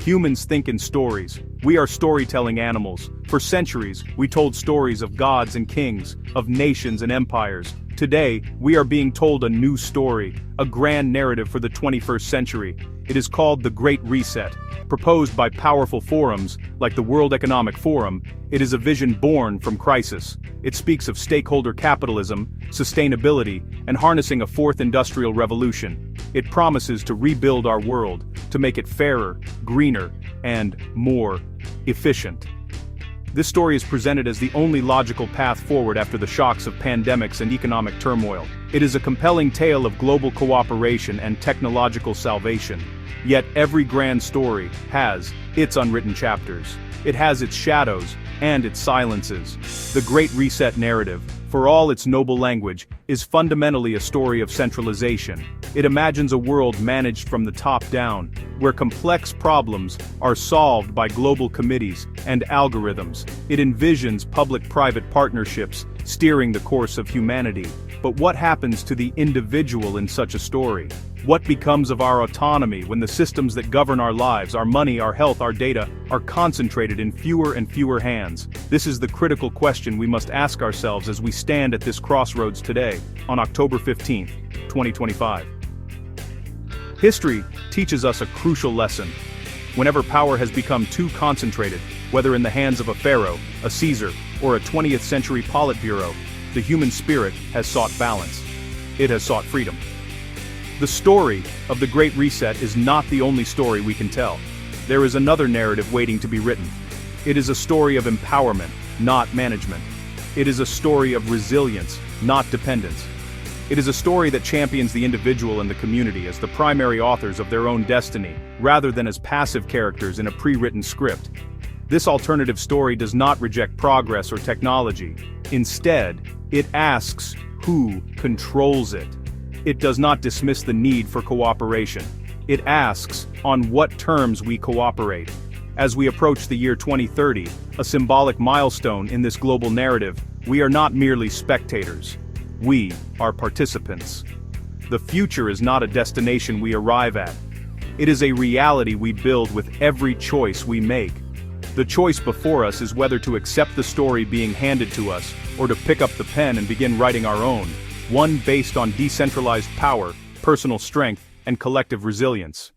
Humans think in stories. We are storytelling animals. For centuries, we told stories of gods and kings, of nations and empires. Today, we are being told a new story, a grand narrative for the 21st century. It is called the Great Reset. Proposed by powerful forums, like the World Economic Forum, it is a vision born from crisis. It speaks of stakeholder capitalism, sustainability, and harnessing a fourth industrial revolution. It promises to rebuild our world, to make it fairer, greener, and more efficient. This story is presented as the only logical path forward after the shocks of pandemics and economic turmoil. It is a compelling tale of global cooperation and technological salvation. Yet every grand story has its unwritten chapters. It has its shadows and its silences. The Great Reset narrative, for all its noble language, is fundamentally a story of centralization. It imagines a world managed from the top down, where complex problems are solved by global committees and algorithms. It envisions public-private partnerships steering the course of humanity. But what happens to the individual in such a story? What becomes of our autonomy when the systems that govern our lives, our money, our health, our data, are concentrated in fewer and fewer hands? This is the critical question we must ask ourselves as we stand at this crossroads today, on October 15, 2025. History teaches us a crucial lesson. Whenever power has become too concentrated, whether in the hands of a pharaoh, a Caesar, or a 20th century Politburo, the human spirit has sought balance. It has sought freedom. The story of the Great Reset is not the only story we can tell. There is another narrative waiting to be written. It is a story of empowerment, not management. It is a story of resilience, not dependence. It is a story that champions the individual and the community as the primary authors of their own destiny, rather than as passive characters in a pre-written script. This alternative story does not reject progress or technology. Instead, it asks who controls it. It does not dismiss the need for cooperation. It asks on what terms we cooperate. As we approach the year 2030, a symbolic milestone in this global narrative, we are not merely spectators. We are participants. The future is not a destination we arrive at. It is a reality we build with every choice we make. The choice before us is whether to accept the story being handed to us, or to pick up the pen and begin writing our own, one based on decentralized power, personal strength, and collective resilience.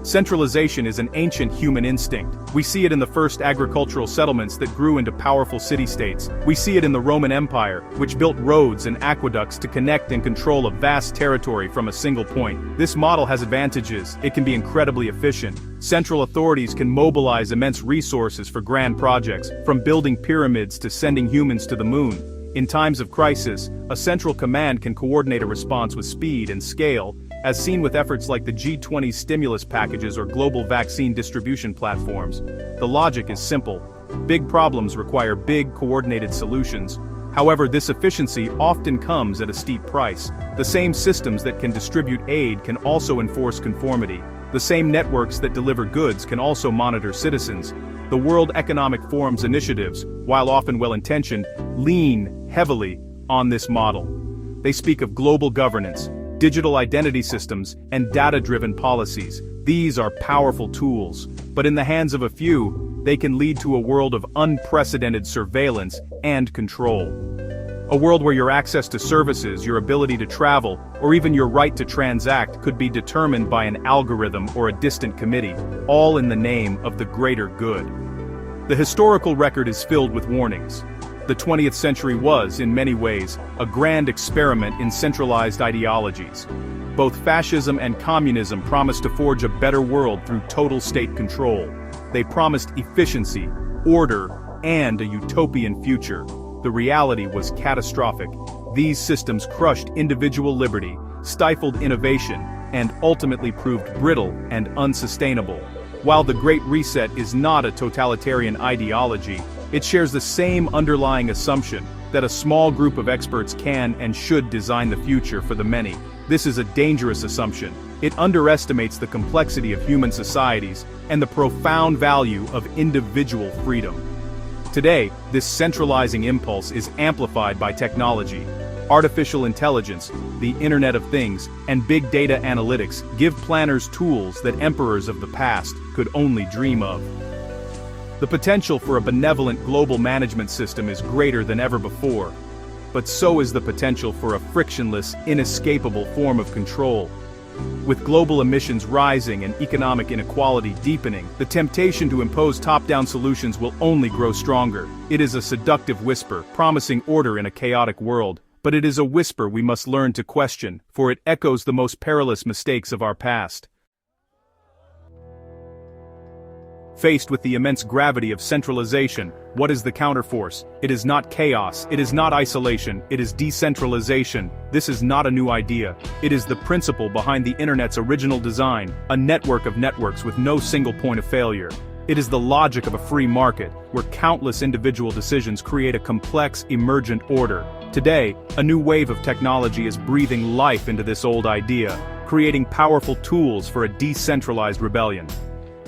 Centralization is an ancient human instinct. We see it in the first agricultural settlements that grew into powerful city-states. We see it in the Roman Empire, which built roads and aqueducts to connect and control a vast territory from a single point. This model has advantages. It can be incredibly efficient. Central authorities can mobilize immense resources for grand projects, from building pyramids to sending humans to the moon. In times of crisis, a central command can coordinate a response with speed and scale, as seen with efforts like the G20 stimulus packages or global vaccine distribution platforms. The logic is simple. Big problems require big, coordinated solutions. However, this efficiency often comes at a steep price. The same systems that can distribute aid can also enforce conformity. The same networks that deliver goods can also monitor citizens. The World Economic Forum's initiatives, while often well-intentioned, lean heavily on this model. They speak of global governance, digital identity systems, and data-driven policies. These are powerful tools, but in the hands of a few, they can lead to a world of unprecedented surveillance and control. A world where your access to services, your ability to travel, or even your right to transact could be determined by an algorithm or a distant committee, all in the name of the greater good. The historical record is filled with warnings. The 20th century was, in many ways, a grand experiment in centralized ideologies. Both fascism and communism promised to forge a better world through total state control. They promised efficiency, order, and a utopian future. The reality was catastrophic. These systems crushed individual liberty, stifled innovation, and ultimately proved brittle and unsustainable. While the Great Reset is not a totalitarian ideology, it shares the same underlying assumption that a small group of experts can and should design the future for the many. This is a dangerous assumption. It underestimates the complexity of human societies and the profound value of individual freedom. Today, this centralizing impulse is amplified by technology. Artificial intelligence, the Internet of Things, and big data analytics give planners tools that emperors of the past could only dream of. The potential for a benevolent global management system is greater than ever before, but so is the potential for a frictionless, inescapable form of control. With global emissions rising and economic inequality deepening, the temptation to impose top-down solutions will only grow stronger. It is a seductive whisper, promising order in a chaotic world, but it is a whisper we must learn to question, for it echoes the most perilous mistakes of our past. Faced with the immense gravity of centralization, what is the counterforce? It is not chaos, it is not isolation, it is decentralization. This is not a new idea. It is the principle behind the Internet's original design, a network of networks with no single point of failure. It is the logic of a free market, where countless individual decisions create a complex, emergent order. Today, a new wave of technology is breathing life into this old idea, creating powerful tools for a decentralized rebellion.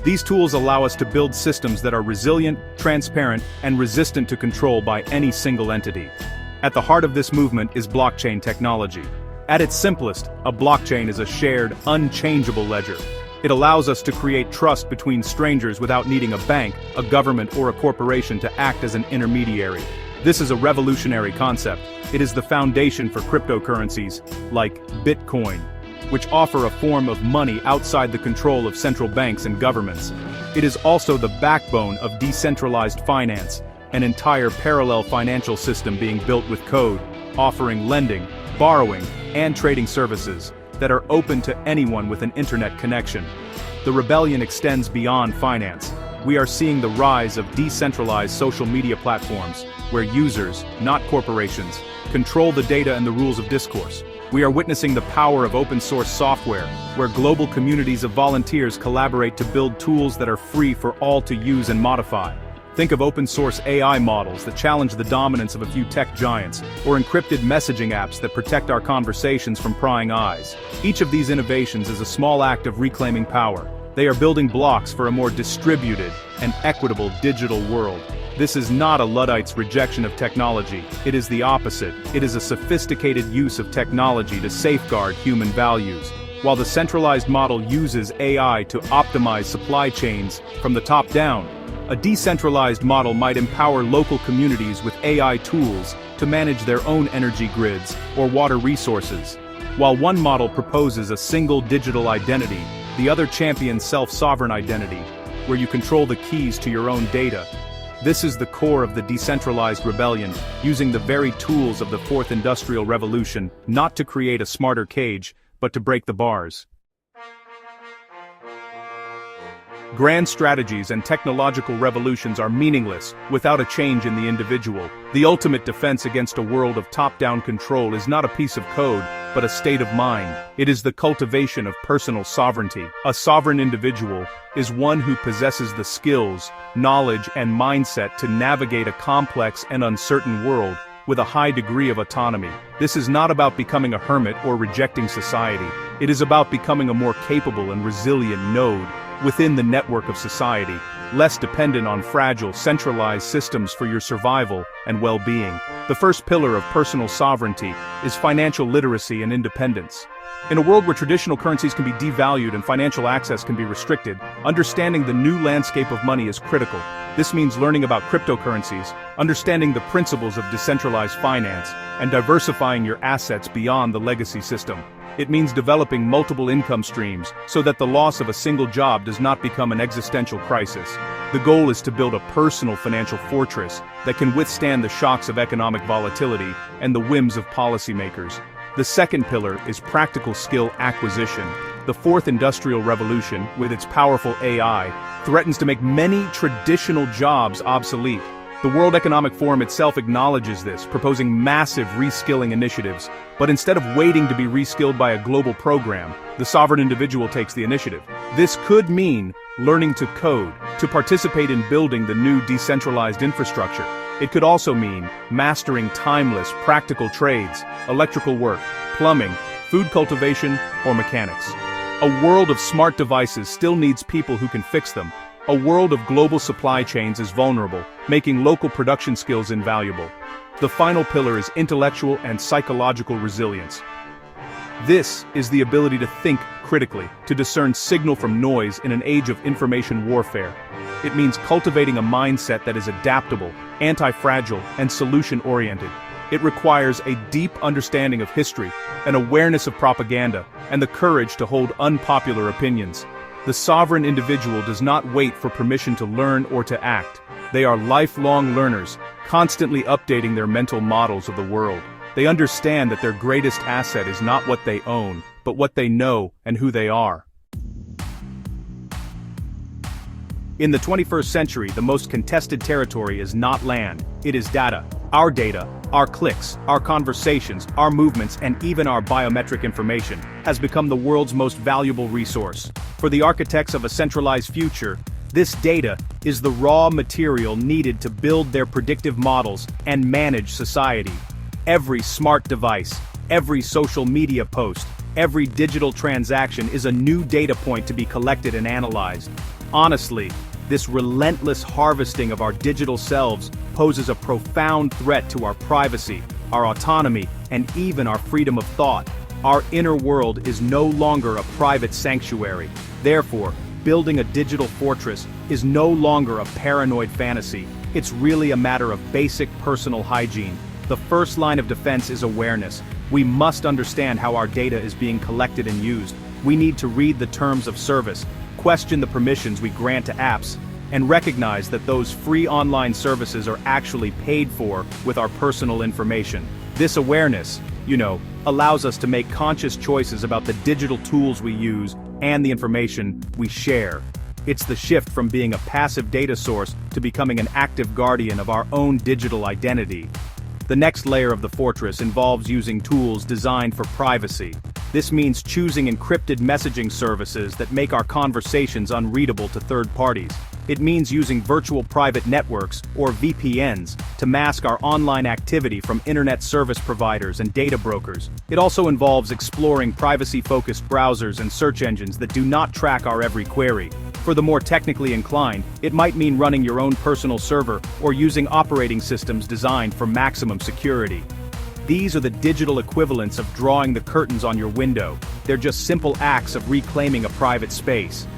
These tools allow us to build systems that are resilient, transparent, and resistant to control by any single entity. At the heart of this movement is blockchain technology. At its simplest, a blockchain is a shared, unchangeable ledger. It allows us to create trust between strangers without needing a bank, a government, or a corporation to act as an intermediary. This is a revolutionary concept. It is the foundation for cryptocurrencies, like Bitcoin, which offer a form of money outside the control of central banks and governments. It is also the backbone of decentralized finance, an entire parallel financial system being built with code, offering lending, borrowing, and trading services that are open to anyone with an internet connection. The rebellion extends beyond finance. We are seeing the rise of decentralized social media platforms, where users, not corporations, control the data and the rules of discourse. We are witnessing the power of open-source software, where global communities of volunteers collaborate to build tools that are free for all to use and modify. Think of open-source AI models that challenge the dominance of a few tech giants, or encrypted messaging apps that protect our conversations from prying eyes. Each of these innovations is a small act of reclaiming power. They are building blocks for a more distributed and equitable digital world. This is not a Luddite's rejection of technology, it is the opposite. It is a sophisticated use of technology to safeguard human values. While the centralized model uses AI to optimize supply chains from the top down, a decentralized model might empower local communities with AI tools to manage their own energy grids or water resources. While one model proposes a single digital identity, the other champions self-sovereign identity, where you control the keys to your own data. This is the core of the decentralized rebellion, using the very tools of the Fourth Industrial Revolution, not to create a smarter cage, but to break the bars. Grand strategies and technological revolutions are meaningless without a change in the individual. The ultimate defense against a world of top-down control is not a piece of code, but a state of mind. It is the cultivation of personal sovereignty. A sovereign individual is one who possesses the skills, knowledge, and mindset to navigate a complex and uncertain world with a high degree of autonomy. This is not about becoming a hermit or rejecting society. It is about becoming a more capable and resilient node within the network of society, less dependent on fragile, centralized systems for your survival and well-being. The first pillar of personal sovereignty is financial literacy and independence. In a world where traditional currencies can be devalued and financial access can be restricted, understanding the new landscape of money is critical. This means learning about cryptocurrencies, understanding the principles of decentralized finance, and diversifying your assets beyond the legacy system. It means developing multiple income streams so that the loss of a single job does not become an existential crisis. The goal is to build a personal financial fortress that can withstand the shocks of economic volatility and the whims of policymakers. The second pillar is practical skill acquisition. The Fourth Industrial Revolution, with its powerful AI, threatens to make many traditional jobs obsolete. The World Economic Forum itself acknowledges this, proposing massive reskilling initiatives. But instead of waiting to be reskilled by a global program, the sovereign individual takes the initiative. This could mean learning to code, to participate in building the new decentralized infrastructure. It could also mean mastering timeless, practical trades, electrical work, plumbing, food cultivation, or mechanics. A world of smart devices still needs people who can fix them, A world of global supply chains is vulnerable, making local production skills invaluable. The final pillar is intellectual and psychological resilience. This is the ability to think critically, to discern signal from noise in an age of information warfare. It means cultivating a mindset that is adaptable, anti-fragile, and solution-oriented. It requires a deep understanding of history, an awareness of propaganda, and the courage to hold unpopular opinions. The sovereign individual does not wait for permission to learn or to act. They are lifelong learners, constantly updating their mental models of the world. They understand that their greatest asset is not what they own, but what they know and who they are. In the 21st century, the most contested territory is not land, it is data. Data, our clicks, our conversations, our movements, and even our biometric information has become the world's most valuable resource. For the architects of a centralized future, this data is the raw material needed to build their predictive models and manage society. Every smart device, every social media post, every digital transaction is a new data point to be collected and analyzed. Honestly, this relentless harvesting of our digital selves poses a profound threat to our privacy, our autonomy, and even our freedom of thought. Our inner world is no longer a private sanctuary. Therefore, building a digital fortress is no longer a paranoid fantasy. It's really a matter of basic personal hygiene. The first line of defense is awareness. We must understand how our data is being collected and used. We need to read the terms of service, question the permissions we grant to apps, and recognize that those free online services are actually paid for with our personal information. This awareness, allows us to make conscious choices about the digital tools we use and the information we share. It's the shift from being a passive data source to becoming an active guardian of our own digital identity. The next layer of the fortress involves using tools designed for privacy. This means choosing encrypted messaging services that make our conversations unreadable to third parties. It means using virtual private networks, or VPNs, to mask our online activity from internet service providers and data brokers. It also involves exploring privacy-focused browsers and search engines that do not track our every query. For the more technically inclined, it might mean running your own personal server or using operating systems designed for maximum security. These are the digital equivalents of drawing the curtains on your window. They're just simple acts of reclaiming a private space.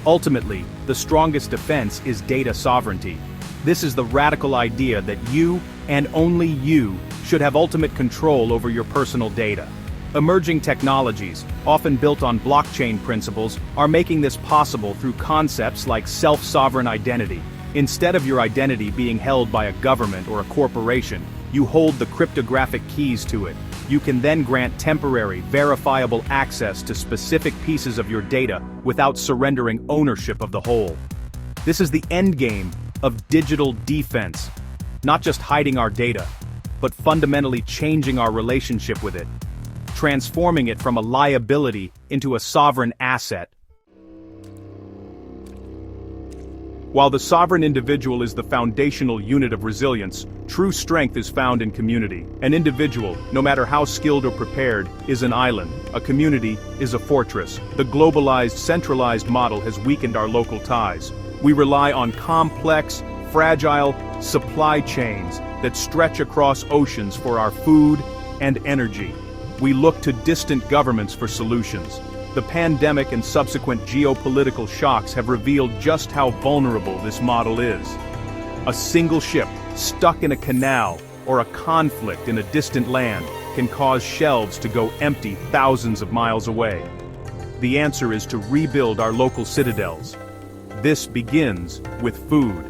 Ultimately, the strongest defense is data sovereignty. This is the radical idea that you, and only you, should have ultimate control over your personal data. Emerging technologies, often built on blockchain principles, are making this possible through concepts like self-sovereign identity. Instead of your identity being held by a government or a corporation, you hold the cryptographic keys to it. You can then grant temporary, verifiable access to specific pieces of your data without surrendering ownership of the whole. This is the endgame of digital defense. Not just hiding our data, but fundamentally changing our relationship with it, transforming it from a liability into a sovereign asset. While the sovereign individual is the foundational unit of resilience, true strength is found in community. An individual, no matter how skilled or prepared, is an island. A community is a fortress. The globalized, centralized model has weakened our local ties. We rely on complex, fragile supply chains that stretch across oceans for our food and energy. We look to distant governments for solutions. The pandemic and subsequent geopolitical shocks have revealed just how vulnerable this model is. A single ship stuck in a canal or a conflict in a distant land can cause shelves to go empty thousands of miles away. The answer is to rebuild our local citadels. This begins with food.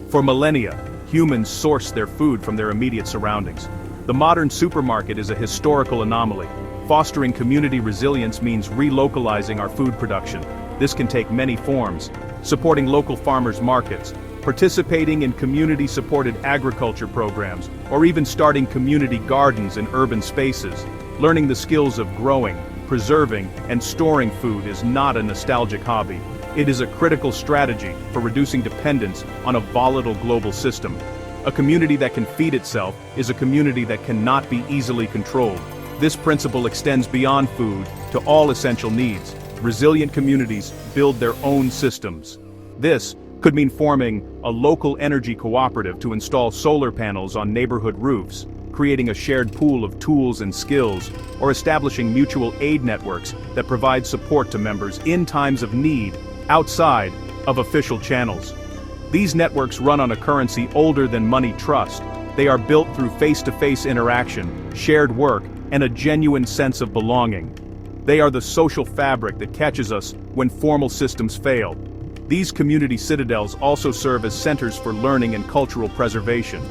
For millennia, humans sourced their food from their immediate surroundings. The modern supermarket is a historical anomaly. Fostering community resilience means relocalizing our food production. This can take many forms: supporting local farmers' markets, participating in community-supported agriculture programs, or even starting community gardens in urban spaces. Learning the skills of growing, preserving, and storing food is not a nostalgic hobby. It is a critical strategy for reducing dependence on a volatile global system. A community that can feed itself is a community that cannot be easily controlled. This principle extends beyond food to all essential needs. Resilient communities build their own systems. This could mean forming a local energy cooperative to install solar panels on neighborhood roofs, creating a shared pool of tools and skills, or establishing mutual aid networks that provide support to members in times of need outside of official channels. These networks run on a currency older than money trust. They are built through face-to-face interaction, shared work, and a genuine sense of belonging. They are the social fabric that catches us when formal systems fail. These community citadels also serve as centers for learning and cultural preservation.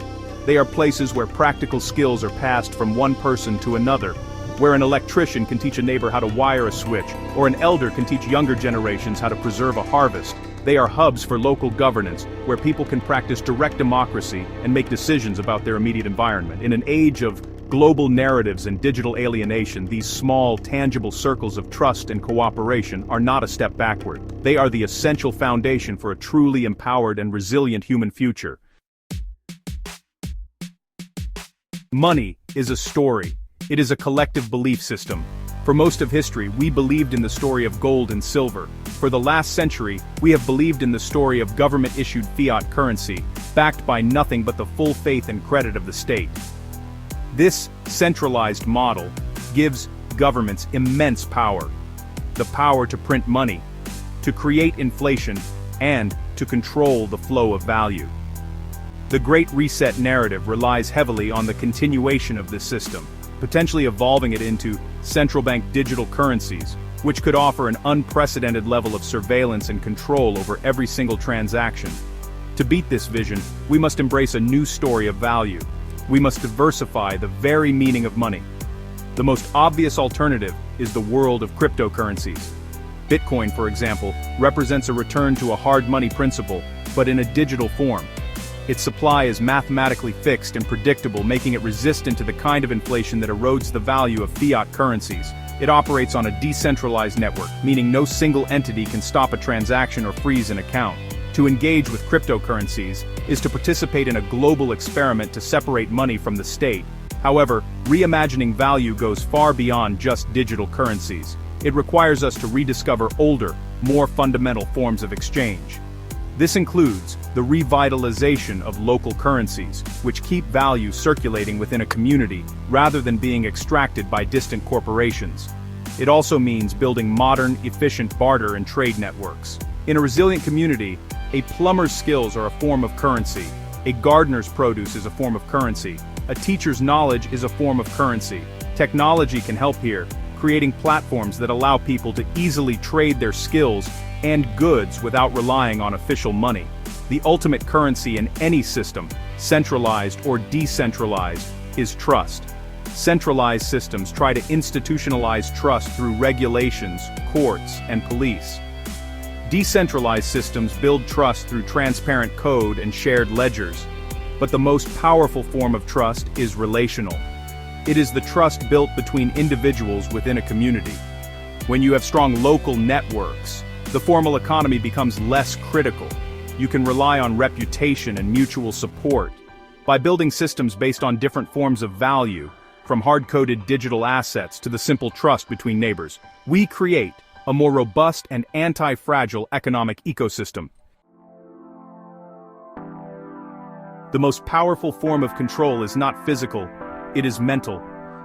They are places where practical skills are passed from one person to another, where an electrician can teach a neighbor how to wire a switch, or an elder can teach younger generations how to preserve a harvest. They are hubs for local governance, where people can practice direct democracy and make decisions about their immediate environment. In an age of global narratives and digital alienation, these small, tangible circles of trust and cooperation are not a step backward. They are the essential foundation for a truly empowered and resilient human future. Money is a story. It is a collective belief system. For most of history, we believed in the story of gold and silver. For the last century, we have believed in the story of government-issued fiat currency, backed by nothing but the full faith and credit of the state. This centralized model gives governments immense power. The power to print money, to create inflation, and to control the flow of value. The Great Reset narrative relies heavily on the continuation of this system, potentially evolving it into central bank digital currencies, which could offer an unprecedented level of surveillance and control over every single transaction. To beat this vision, we must embrace a new story of value. We must diversify the very meaning of money. The most obvious alternative is the world of cryptocurrencies. Bitcoin, for example, represents a return to a hard money principle, but in a digital form. Its supply is mathematically fixed and predictable, making it resistant to the kind of inflation that erodes the value of fiat currencies. It operates on a decentralized network, meaning no single entity can stop a transaction or freeze an account. To engage with cryptocurrencies is to participate in a global experiment to separate money from the state. However, reimagining value goes far beyond just digital currencies. It requires us to rediscover older, more fundamental forms of exchange. This includes the revitalization of local currencies, which keep value circulating within a community rather than being extracted by distant corporations. It also means building modern, efficient barter and trade networks. In a resilient community, a plumber's skills are a form of currency. A gardener's produce is a form of currency. A teacher's knowledge is a form of currency. Technology can help here, creating platforms that allow people to easily trade their skills and goods without relying on official money. The ultimate currency in any system, centralized or decentralized, is trust. Centralized systems try to institutionalize trust through regulations, courts, and police. Decentralized systems build trust through transparent code and shared ledgers. But the most powerful form of trust is relational. It is the trust built between individuals within a community. When you have strong local networks, the formal economy becomes less critical. You can rely on reputation and mutual support. By building systems based on different forms of value, from hard-coded digital assets to the simple trust between neighbors, we create a more robust and anti-fragile economic ecosystem. The most powerful form of control is not physical, it is mental.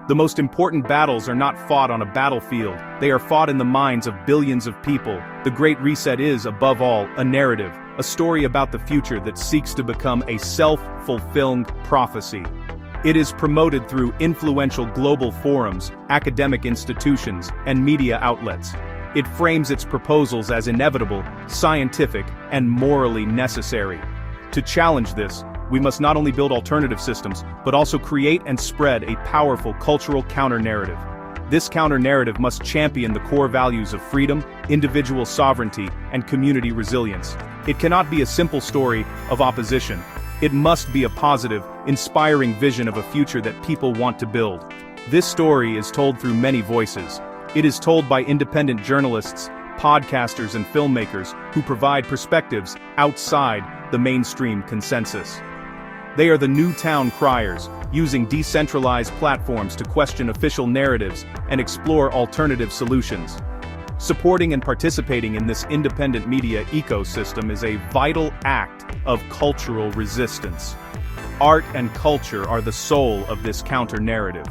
The most important battles are not fought on a battlefield, they are fought in the minds of billions of people. The Great Reset is, above all, a narrative, a story about the future that seeks to become a self-fulfilling prophecy. It is promoted through influential global forums, academic institutions, and media outlets. It frames its proposals as inevitable, scientific, and morally necessary. To challenge this, we must not only build alternative systems, but also create and spread a powerful cultural counter-narrative. This counter-narrative must champion the core values of freedom, individual sovereignty, and community resilience. It cannot be a simple story of opposition. It must be a positive, inspiring vision of a future that people want to build. This story is told through many voices. It is told by independent journalists, podcasters, and filmmakers who provide perspectives outside the mainstream consensus. They are the new town criers, using decentralized platforms to question official narratives and explore alternative solutions. Supporting and participating in this independent media ecosystem is a vital act of cultural resistance. Art and culture are the soul of this counter-narrative.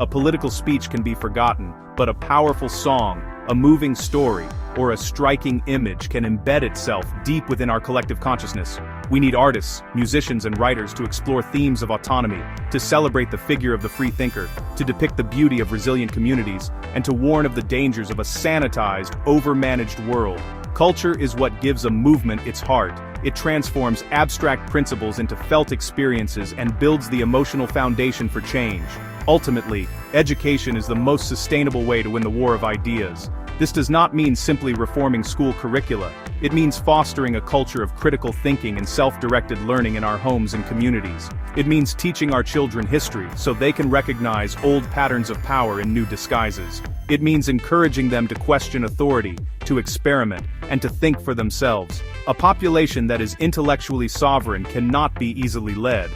A political speech can be forgotten, but a powerful song, a moving story, or a striking image can embed itself deep within our collective consciousness. We need artists, musicians, and writers to explore themes of autonomy, to celebrate the figure of the free thinker, to depict the beauty of resilient communities, and to warn of the dangers of a sanitized, overmanaged world. Culture is what gives a movement its heart. It transforms abstract principles into felt experiences and builds the emotional foundation for change. Ultimately, education is the most sustainable way to win the war of ideas. This does not mean simply reforming school curricula. It means fostering a culture of critical thinking and self-directed learning in our homes and communities. It means teaching our children history so they can recognize old patterns of power in new disguises. It means encouraging them to question authority, to experiment, and to think for themselves. A population that is intellectually sovereign cannot be easily led.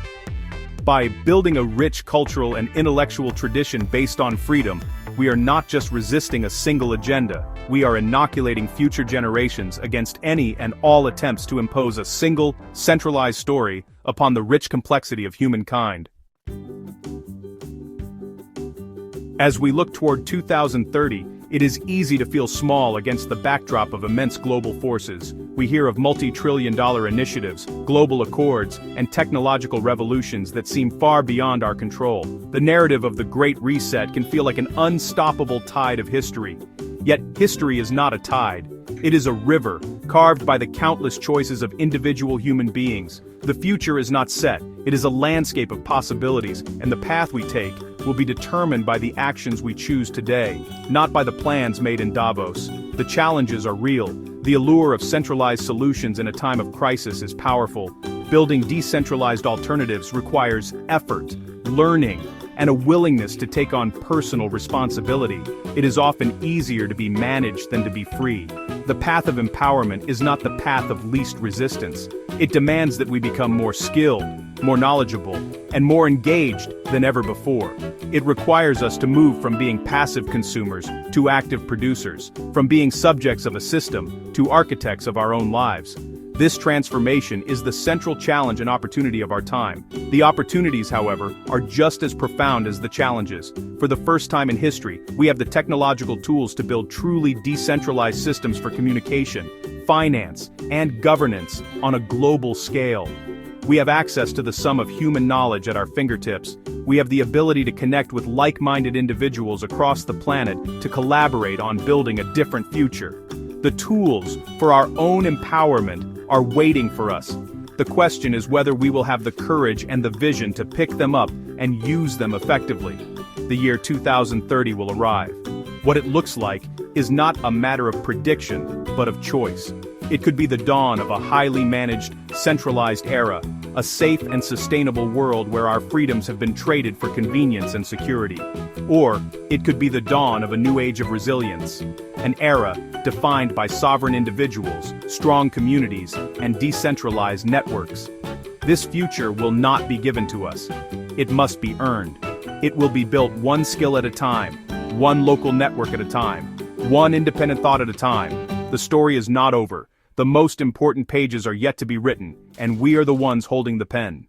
By building a rich cultural and intellectual tradition based on freedom, we are not just resisting a single agenda, we are inoculating future generations against any and all attempts to impose a single, centralized story upon the rich complexity of humankind. As we look toward 2030, it is easy to feel small against the backdrop of immense global forces. We hear of multi-trillion-dollar initiatives, global accords, and technological revolutions that seem far beyond our control. The narrative of the Great Reset can feel like an unstoppable tide of history. Yet, history is not a tide. It is a river, carved by the countless choices of individual human beings. The future is not set, it is a landscape of possibilities, and the path we take will be determined by the actions we choose today, not by the plans made in Davos. The challenges are real. The allure of centralized solutions in a time of crisis is powerful. Building decentralized alternatives requires effort, learning, and a willingness to take on personal responsibility. It is often easier to be managed than to be free. The path of empowerment is not the path of least resistance. It demands that we become more skilled, more knowledgeable, and more engaged than ever before. It requires us to move from being passive consumers to active producers, from being subjects of a system to architects of our own lives. This transformation is the central challenge and opportunity of our time. The opportunities, however, are just as profound as the challenges. For the first time in history, we have the technological tools to build truly decentralized systems for communication, finance, and governance on a global scale. We have access to the sum of human knowledge at our fingertips. We have the ability to connect with like-minded individuals across the planet to collaborate on building a different future. The tools for our own empowerment are waiting for us. The question is whether we will have the courage and the vision to pick them up and use them effectively. The year 2030 will arrive. What it looks like is not a matter of prediction, but of choice. It could be the dawn of a highly managed, centralized era, a safe and sustainable world where our freedoms have been traded for convenience and security. Or, it could be the dawn of a new age of resilience, an era defined by sovereign individuals, strong communities, and decentralized networks. This future will not be given to us. It must be earned. It will be built one skill at a time, one local network at a time, one independent thought at a time. The story is not over. The most important pages are yet to be written, and we are the ones holding the pen.